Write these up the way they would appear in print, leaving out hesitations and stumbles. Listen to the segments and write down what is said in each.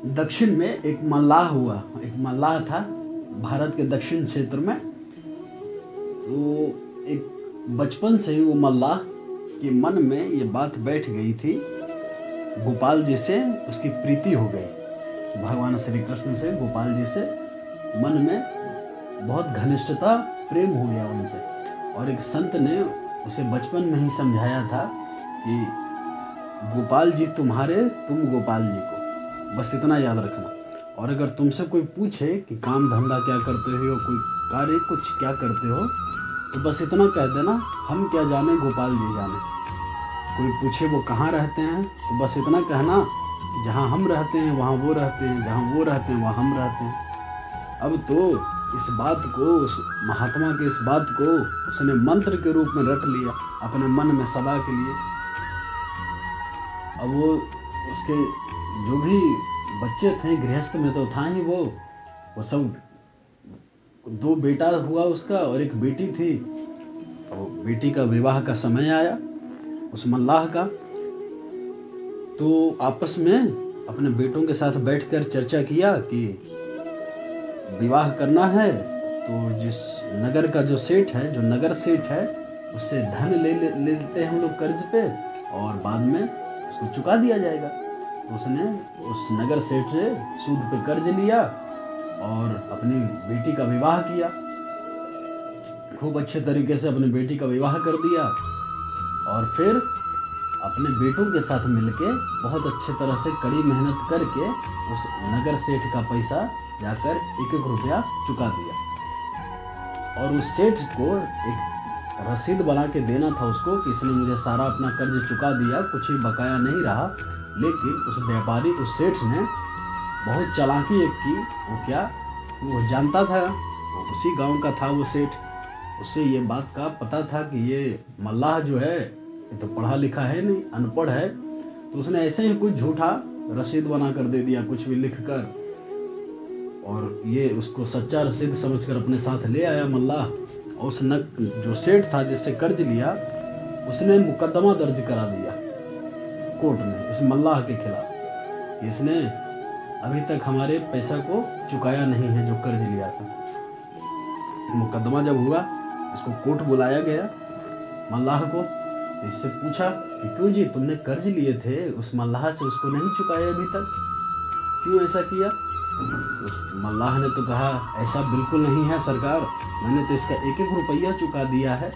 दक्षिण में एक मल्लाह हुआ, एक मल्लाह था भारत के दक्षिण क्षेत्र में। तो एक बचपन से ही वो मल्लाह के मन में ये बात बैठ गई थी, गोपाल जी से उसकी प्रीति हो गई। भगवान श्री कृष्ण से, गोपाल जी से मन में बहुत घनिष्ठता, प्रेम हो गया उनसे। और एक संत ने उसे बचपन में ही समझाया था कि गोपाल जी तुम्हारे, तुम गोपाल जी को, बस इतना याद रखना। और अगर तुमसे कोई पूछे कि काम धंधा क्या करते हो, कोई कार्य कुछ क्या करते हो, तो बस इतना कह देना, हम क्या जाने गोपाल जी जाने। कोई पूछे वो कहाँ रहते हैं, तो बस इतना कहना कि जहाँ हम रहते हैं वहाँ वो रहते हैं, जहाँ वो रहते हैं वहाँ हम रहते हैं। अब तो इस बात को, उस महात्मा के इस बात को उसने मंत्र के रूप में रट लिया अपने मन में सदा के लिए। अब वो उसके जो भी बच्चे थे, गृहस्थ में तो था ही वो सब, 2 बेटा हुआ उसका और एक बेटी थी। तो बेटी का विवाह का समय आया उस मल्लाह का, तो आपस में अपने बेटों के साथ बैठकर चर्चा किया कि विवाह करना है तो जिस नगर का जो सेठ है, जो नगर सेठ है, उससे धन ले लेते हैं हम लोग कर्ज पे, और बाद में उसको चुका दिया जाएगा। तो उसने उस नगर सेठ से सूद पे कर्ज लिया और अपनी बेटी का विवाह किया। खूब अच्छे तरीके से अपनी बेटी का विवाह कर दिया और फिर अपने बेटों के साथ मिलके बहुत अच्छे तरह से कड़ी मेहनत करके उस नगर सेठ का पैसा जाकर 1-1 रुपया चुका दिया। और उस सेठ को एक रसीद बना के देना था उसको कि इसने मुझे सारा अपना कर्ज चुका दिया, कुछ भी बकाया नहीं रहा। लेकिन उस व्यापारी, उस सेठ ने बहुत चालाकी एक की। वो क्या, वो जानता था, वो उसी गांव का था वो सेठ, उससे ये बात का पता था कि ये मल्लाह जो है ये तो पढ़ा लिखा है नहीं, अनपढ़ है। तो उसने ऐसे ही कुछ झूठा रसीद बना कर दे दिया, कुछ भी लिख कर, और ये उसको सच्चा रसीद समझकर अपने साथ ले आया मल्लाह। और उस जो सेठ था जिससे कर्ज लिया, उसने मुकदमा दर्ज करा दिया कोर्ट में इस मल्लाह के खिलाफ। इसने अभी तक हमारे पैसा को चुकाया नहीं है जो कर्ज लिया था। मुकदमा जब हुआ, इसको कोर्ट बुलाया गया मल्लाह को। तो इससे पूछा कि क्यों जी, तुमने कर्ज लिए थे उस मल्लाह से, उसको नहीं चुकाया अभी तक, क्यों ऐसा किया? उस मल्लाह ने तो कहा, ऐसा बिल्कुल नहीं है सरकार, मैंने तो इसका 1-1 रुपया चुका दिया है,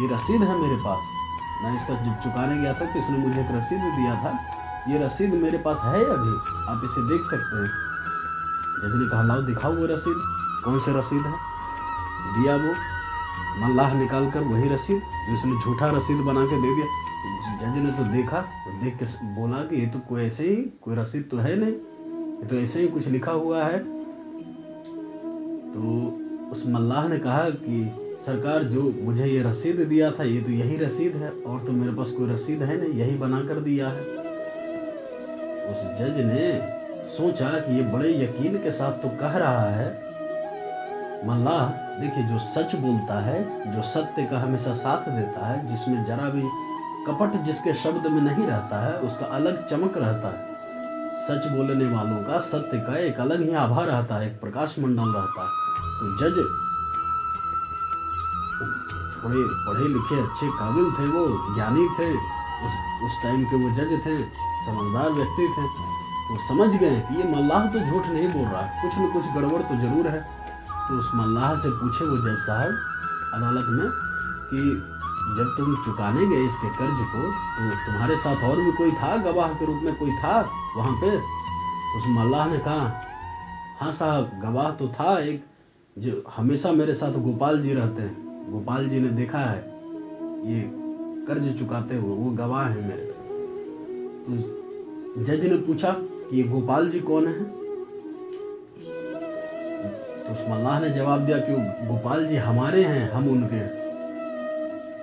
ये रसीद है मेरे पास। मैं इसका जब चुकाने गया था तो इसने मुझे एक रसीद दिया था, ये रसीद मेरे पास है अभी, आप इसे देख सकते हैं। जज ने कहा, लाओ दिखाओ वो रसीद, कौन सा रसीद है? दिया वो मल्लाह निकाल कर वही रसीद जो इसने झूठा रसीद बना के दे दिया। जज ने तो देखा, तो देख के बोला कि ये तो कोई ऐसे ही, कोई रसीद तो है नहीं, ये तो ऐसे ही कुछ लिखा हुआ है। तो उस मल्लाह ने कहा कि सरकार, जो मुझे ये रसीद दिया था ये तो यही रसीद है, और तो मेरे पास कोई रसीद है नहीं, यही बना कर दिया है। उस जज ने सोचा कि ये बड़े यकीन के साथ तो कह रहा है मल्लाह। देखिए, जो सच बोलता है, जो सत्य का हमेशा साथ देता है, जिसमें जरा भी कपट जिसके शब्द में नहीं रहता है, उसका अलग चमक रहता है। सच बोलने वालों का, सत्य का एक अलग ही आभा रहता है, एक प्रकाश मंडल रहता है। तो जज थोड़े पढ़े लिखे अच्छे काबिल थे, वो ज्ञानी थे, उस टाइम के वो जज थे, समझदार व्यक्ति थे। तो समझ गए कि ये मल्लाह तो झूठ नहीं बोल रहा, कुछ न कुछ गड़बड़ तो जरूर है। तो उस मल्लाह से पूछे वो जज साहब अदालत में कि जब तुम चुकाने गए इसके कर्ज को, तो तुम्हारे साथ और भी कोई था, गवाह के रूप में कोई था वहां पे? उस मल्लाह ने कहा, हाँ साहब, गवाह तो था एक, जो हमेशा मेरे साथ गोपाल जी रहते हैं, गोपाल जी ने देखा है ये कर्ज चुकाते हुए, वो गवाह है मेरे। तो जज ने पूछा कि ये गोपाल जी कौन है? तो उस मल्लाह ने जवाब दिया कि गोपाल जी हमारे हैं, हम उनके।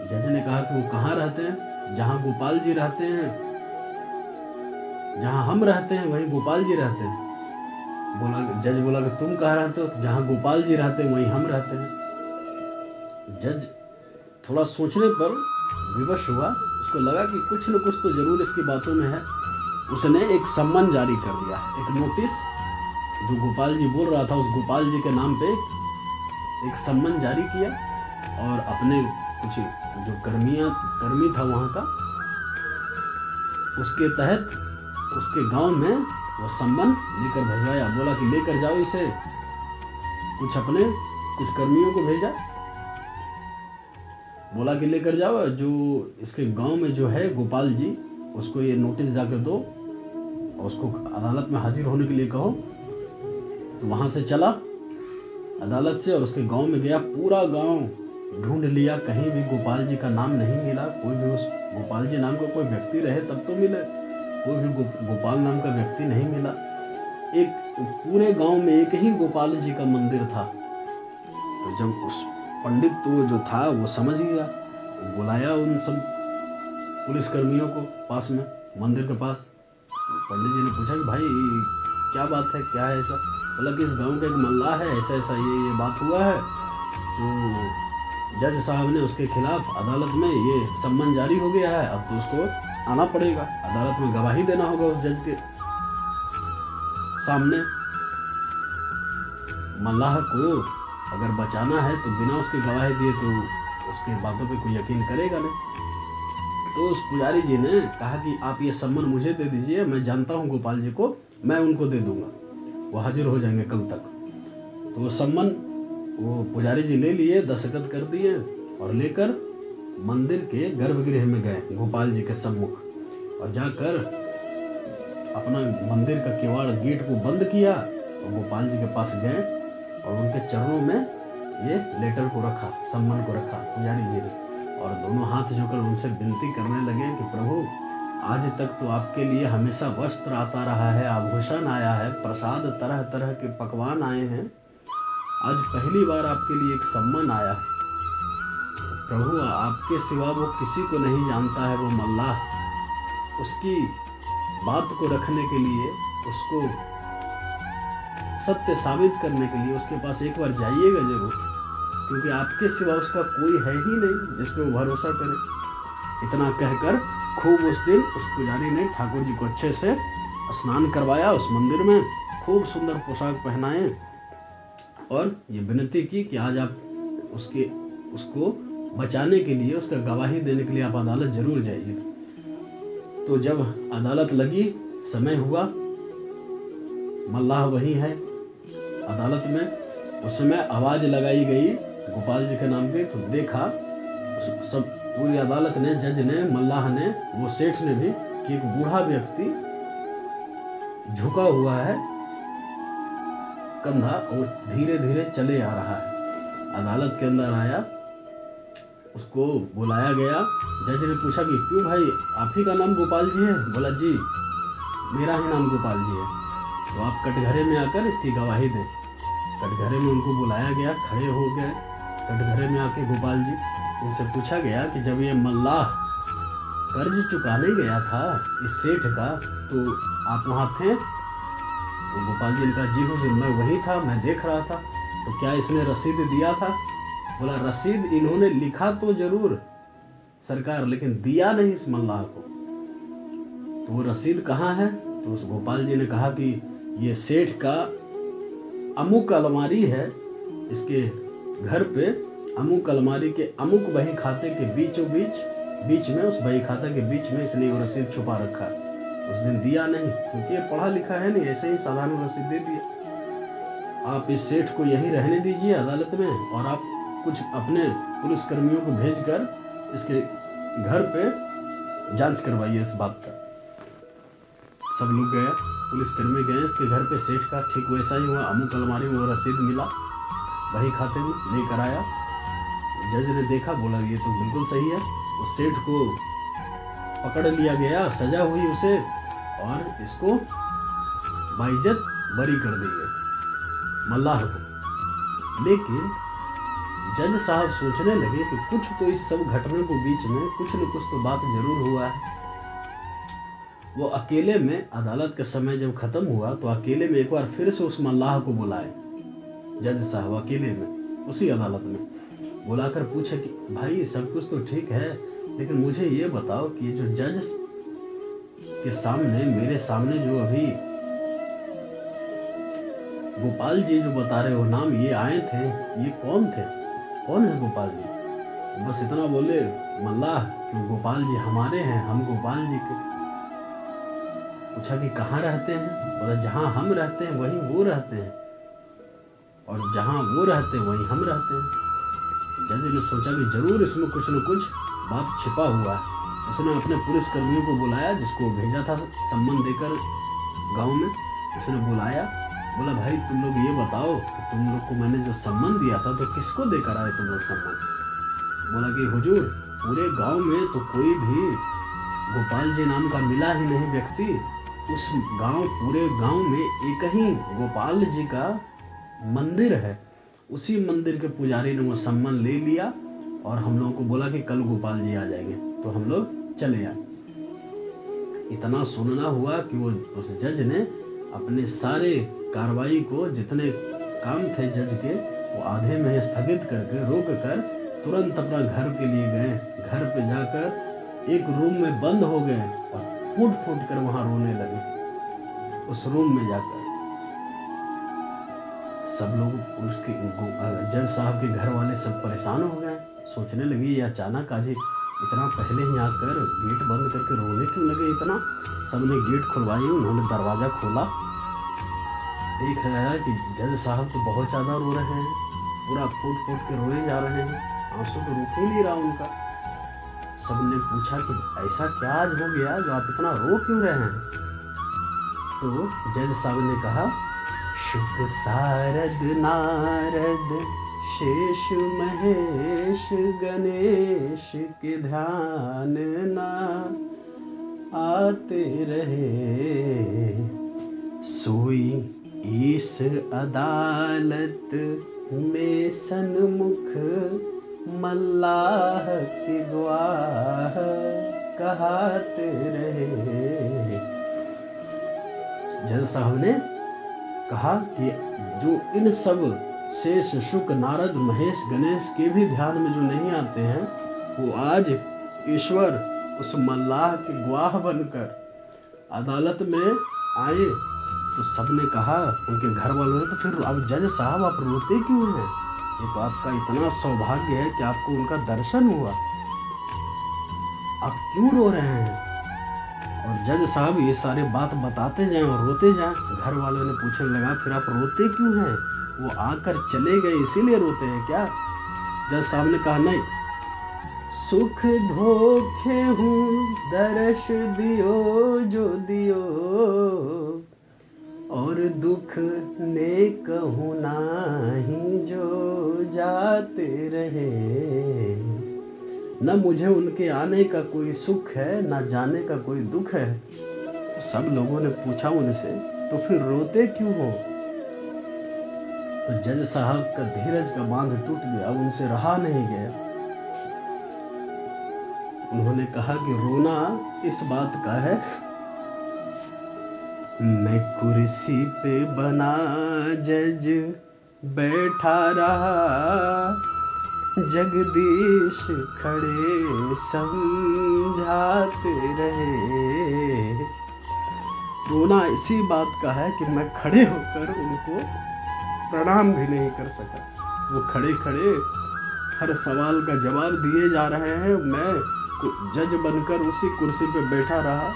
जज ने कहा कि वो कहाँ रहते हैं? जहाँ गोपाल जी रहते हैं, जहाँ हम रहते हैं वहीं गोपाल जी रहते हैं। जज बोला कि तुम कहाँ रहते हो? जहाँ गोपाल जी रहते हैं वहीं हम रहते हैं। जज थोड़ा सोचने पर विवश हुआ, उसको लगा कि कुछ न कुछ तो जरूर इसकी बातों में है। उसने एक सम्मन जारी कर दिया, एक नोटिस जो गोपाल जी बोल रहा था उस गोपाल जी के नाम पे एक सम्मन जारी किया और अपने कुछ जो कर्मी था वहाँ का, उसके तहत उसके गांव में वो सम्मन लेकर भिजवाया। बोला कि लेकर जाओ इसे, कुछ कर्मियों को भेजा, बोला कि लेकर जाओ, जो इसके गांव में जो है गोपाल जी, उसको ये नोटिस जाकर दो और उसको अदालत में हाजिर होने के लिए कहो। तो वहां से चला अदालत से और उसके गांव में गया। पूरा गांव ढूंढ लिया, कहीं भी गोपाल जी का नाम नहीं मिला। कोई भी उस गोपाल जी नाम का कोई व्यक्ति रहे तब तो मिले, कोई भी गोपाल नाम का व्यक्ति नहीं मिला। एक पूरे गांव में एक ही गोपाल जी का मंदिर था। तो जब उस पंडित तो जो था वो समझ गया, वो बुलाया उन सब पुलिस कर्मियों को पास में, मंदिर के पास। पंडित जी ने पूछा कि भाई क्या बात है, क्या है ऐसा? बोला कि इस गांव का एक मल्लाह है, ऐसा ऐसा ये बात हुआ है, तो जज साहब ने उसके खिलाफ अदालत में ये सम्मन जारी हो गया है, अब तो उसको आना पड़ेगा, अदालत में गवाही देना होगा उस जज के सामने। मल्लाह को अगर बचाना है तो बिना उसके गवाही दिए तो उसके बातों पे कोई यकीन करेगा नहीं। तो उस पुजारी जी ने कहा कि आप ये सम्मन मुझे दे दीजिए, मैं जानता हूँ गोपाल जी को, मैं उनको दे दूंगा, वो हाजिर हो जाएंगे कल तक। तो वो सम्मन वो पुजारी जी ले लिए, दस्तखत कर दिए और लेकर मंदिर के गर्भगृह में गए गोपाल जी के सम्मुख, और जाकर अपना मंदिर का किवाड़ गेट को बंद किया और गोपाल जी के पास गए और उनके चरणों में ये लेटर को रखा, सम्मन को रखा पुजारी जी ने, और दोनों हाथ जोड़कर उनसे विनती करने लगे कि प्रभु, आज तक तो आपके लिए हमेशा वस्त्र आता रहा है, आभूषण आया है, प्रसाद तरह तरह के पकवान आए हैं, आज पहली बार आपके लिए एक सम्मन आया। प्रभु, आपके सिवा वो किसी को नहीं जानता है वो मल्लाह, उसकी बात को रखने के लिए, उसको सत्य साबित करने के लिए उसके पास एक बार जाइएगा जरूर, क्योंकि आपके सिवा उसका कोई है ही नहीं जिस पे वो भरोसा करे। इतना कहकर खूब उस दिन उस पुजारी ने ठाकुर जी को अच्छे से स्नान करवाया, उस मंदिर में खूब सुंदर पोशाक पहनाए और ये विनती की कि आज आप उसको बचाने के लिए, उसका गवाही देने के लिए आप अदालत जरूर जाइए। तो जब अदालत लगी, समय हुआ, मल्लाह वही है अदालत में। उस समय आवाज लगाई गई गोपाल जी के नाम पे, तो देखा सब पूरी अदालत ने, जज ने, मल्लाह ने, वो सेठ ने भी, कि एक बूढ़ा व्यक्ति झुका हुआ है कंधा और धीरे धीरे चले आ रहा है। अदालत के अंदर आया, उसको बुलाया गया। जज ने पूछा कि क्यों भाई, आप ही का नाम गोपाल जी है? बोला जी, मेरा ही नाम गोपाल जी है। तो आप कटघरे में आकर इसकी गवाही दें। कटघरे में उनको बुलाया गया, खड़े हो गए कटघरे में आके गोपाल जी। उनसे पूछा गया कि जब ये मल्लाह कर्ज चुकाने गया था इस सेठ का, तो आप वहाँ थे? तो गोपाल जी ने कहा जी हुजूर, मैं वही था, मैं देख रहा था। तो क्या इसने रसीद दिया था? बोला रसीद इन्होंने लिखा तो जरूर सरकार, लेकिन दिया नहीं इस मल्लाह को। तो वो रसीद कहाँ है? तो उस गोपाल जी ने कहा कि ये सेठ का अमुक अलमारी है, इसके घर पे अमुक अलमारी के अमुक बही खाते के बीच में, उस बही खाता के बीच में इसने वो रसीद छुपा रखा है। उस दिन दिया नहीं, क्योंकि ये पढ़ा लिखा है नहीं, ऐसे ही साधारण रसीद दे दिया। आप इस सेठ को यहीं रहने दीजिए अदालत में, और आप कुछ अपने पुलिस कर्मियों को भेजकर इसके घर पे जांच करवाइए इस बात का। सब लोग गए, पुलिस कर्मी गए इसके घर पे, सेठ का ठीक वैसा ही हुआ, अमुक अलमारी में वो रसीद मिला, वही खाते में लेकर आया। जज ने देखा, बोला ये तो बिल्कुल सही है। उस सेठ को पकड़ लिया गया, सजा हुई उसे, और इसको बाइज्जत बरी कर दी गई मल्लाह को। लेकिन जज साहब सोचने लगे कि कुछ तो इस सब घटना के बीच में कुछ न कुछ तो बात जरूर हुआ है। वो अकेले में, अदालत का समय जब खत्म हुआ तो अकेले में एक बार फिर से उस मल्लाह को बुलाए जज साहब, अकेले में उसी अदालत में बुलाकर पूछे कि भाई सब कुछ तो ठीक है, लेकिन मुझे ये बताओ कि जो जज के सामने, मेरे सामने जो अभी गोपाल जी जो बता रहे हो नाम, ये आए थे, ये कौन थे? कौन है गोपाल जी? बस इतना बोले मल्लाह कि गोपाल जी हमारे हैं, हम गोपाल जी के। पूछा कि कहाँ रहते हैं? बोला जहाँ हम रहते हैं वहीं वो रहते हैं, और जहाँ वो रहते हैं वहीं हम रहते हैं। जज ने सोचा कि जरूर इसमें कुछ न कुछ बात छिपा हुआ है। उसने अपने पुलिस कर्मियों को बुलाया, जिसको भेजा था सम्मान देकर गांव में, उसने बुलाया। बोला भाई तुम लोग ये बताओ कि तुम लोग को मैंने जो सम्मान दिया था तो किसको देकर आए तुम लोग सम्मान? बोला कि हुजूर पूरे गांव में तो कोई भी गोपाल जी नाम का मिला ही नहीं व्यक्ति। उस गांव, पूरे गांव में एक ही गोपाल जी का मंदिर है। उसी मंदिर के पुजारी ने वो सम्मान ले लिया और हम लोगों को बोला कि कल गोपाल जी आ जाएंगे, तो हम लोग चले आए। इतना सुनना हुआ कि वो उस जज ने अपने सारे कार्रवाई को, जितने काम थे जज के, वो आधे में स्थगित करके रोक कर तुरंत अपना घर के लिए गए। घर पे जाकर एक रूम में बंद हो गए और फूट फूट कर वहां रोने लगे। उस रूम में जाकर सब लोग, उसके जज साहब के घर वाले सब परेशान हो गए। सोचने लगे ये अचानक आज इतना पहले ही आकर गेट बंद करके रोने क्यों लगे इतना। सबने गेट खुलवाई, उन्होंने दरवाजा खोला, देख रहा है कि जज साहब तो बहुत ज़्यादा रो रहे हैं, पूरा फूट फूट के रोए जा रहे हैं, आंसू तो रुक ही नहीं रहा उनका। सबने पूछा कि ऐसा क्या आज हो गया जो आप इतना रो क्यों रहे हैं? तो जज साहब ने कहा, शुक सारद नारद शेष महेश गणेश के ध्यान ना आते रहे, सोई इस अदालत में सन्मुख मल्लाह के गवाह कहते रहे। जज साहब ने कहा कि जो इन सब शेष शुक नारद महेश गणेश के भी ध्यान में जो नहीं आते हैं, वो आज ईश्वर उस मल्लाह के गवाह बनकर अदालत में आए। तो सबने कहा, उनके घर वालों ने, तो फिर अब जज साहब आप रोते क्यों हैं? ये तो आपका इतना सौभाग्य है कि आपको उनका दर्शन हुआ, आप क्यों रो रहे हैं? और जज साहब ये सारे बात बताते जाएं और रोते जाएं। घर वालों ने पूछने लगा फिर आप रोते क्यों हैं? वो आकर चले गए इसीलिए रोते हैं क्या? जज साहब ने कहा नहीं, सुख धोखे हूँ दर्श दियो जो दियो, और दुख ने कहूँ नाही जो जाते रहे। न मुझे उनके आने का कोई सुख है, न जाने का कोई दुख है। तो सब लोगों ने पूछा उनसे, तो फिर रोते क्यों हो? तो जज साहब का धीरज का बांध टूट गया, उनसे रहा नहीं गया। उन्होंने कहा कि रोना इस बात का है, मैं कुर्सी पे बना जज बैठा रहा, जगदीश खड़े समझाते रहे। रोना इसी बात का है कि मैं खड़े होकर उनको प्रणाम भी नहीं कर सका। वो खड़े खड़े हर सवाल का जवाब दिए जा रहे हैं, मैं जज बनकर उसी कुर्सी पे बैठा रहा।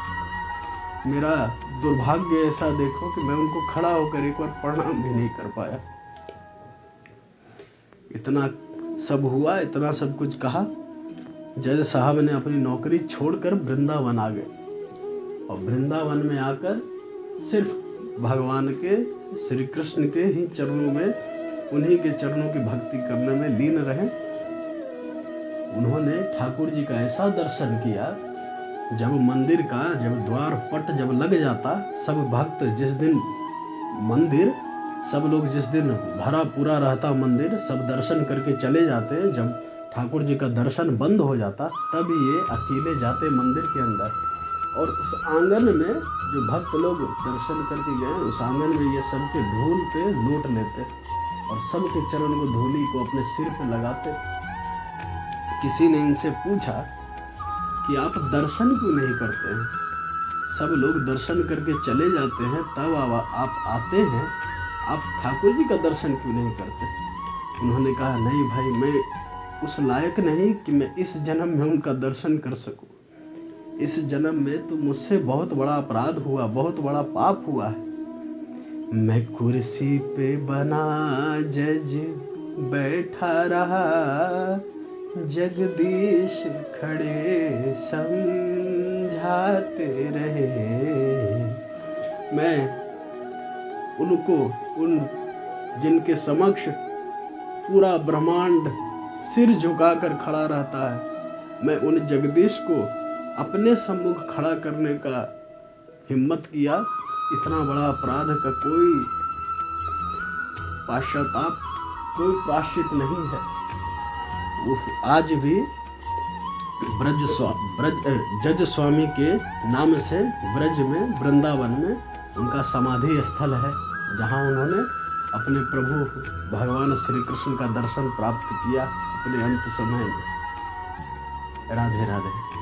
मेरा दुर्भाग्य ऐसा देखो कि मैं उनको खड़ा होकर एक बार प्रणाम भी नहीं कर पाया। इतना सब हुआ, इतना सब कुछ कहा। जज साहब ने अपनी नौकरी छोड़कर वृंदावन आ गए और वृंदावन में आकर सिर्फ भगवान के, श्री कृष्ण के ही चरणों में, उन्हीं के चरणों की भक्ति करने में लीन रहे। उन्होंने ठाकुर जी का ऐसा दर्शन किया, जब मंदिर का जब द्वार पट जब लग जाता, सब भक्त जिस दिन मंदिर, सब लोग जिस दिन भरा पूरा रहता मंदिर, सब दर्शन करके चले जाते। जब ठाकुर जी का दर्शन बंद हो जाता, तब ये अकेले जाते मंदिर के अंदर, और उस आंगन में जो भक्त लोग दर्शन करके गए, उस आंगन में ये सबके धूल पे लूट लेते और सबके चरण को, धूली को अपने सिर पे लगाते। किसी ने इनसे पूछा कि आप दर्शन क्यों नहीं करते हैं? सब लोग दर्शन करके चले जाते हैं, तब आप आते हैं, आप ठाकुर जी का दर्शन क्यों नहीं करते? उन्होंने कहा नहीं भाई, मैं उस लायक नहीं कि मैं इस जन्म में उनका दर्शन कर सकूं। इस जन्म में तो मुझसे बहुत बड़ा अपराध हुआ, बहुत बड़ा पाप हुआ है। मैं कुर्सी पे बना जज बैठा रहा, जगदीश खड़े समझाते रहे। मैं उनको, उन जिनके समक्ष पूरा ब्रह्मांड सिर झुकाकर खड़ा रहता है, मैं उन जगदीश को अपने सम्मुख खड़ा करने का हिम्मत किया। इतना बड़ा अपराध का कोई पश्चाताप, कोई प्रायश्चित नहीं है। वो आज भी जज स्वामी के नाम से ब्रज में, वृंदावन में उनका समाधि स्थल है, जहाँ उन्होंने अपने प्रभु भगवान श्री कृष्ण का दर्शन प्राप्त किया अपने अंत समय में। राधे राधे।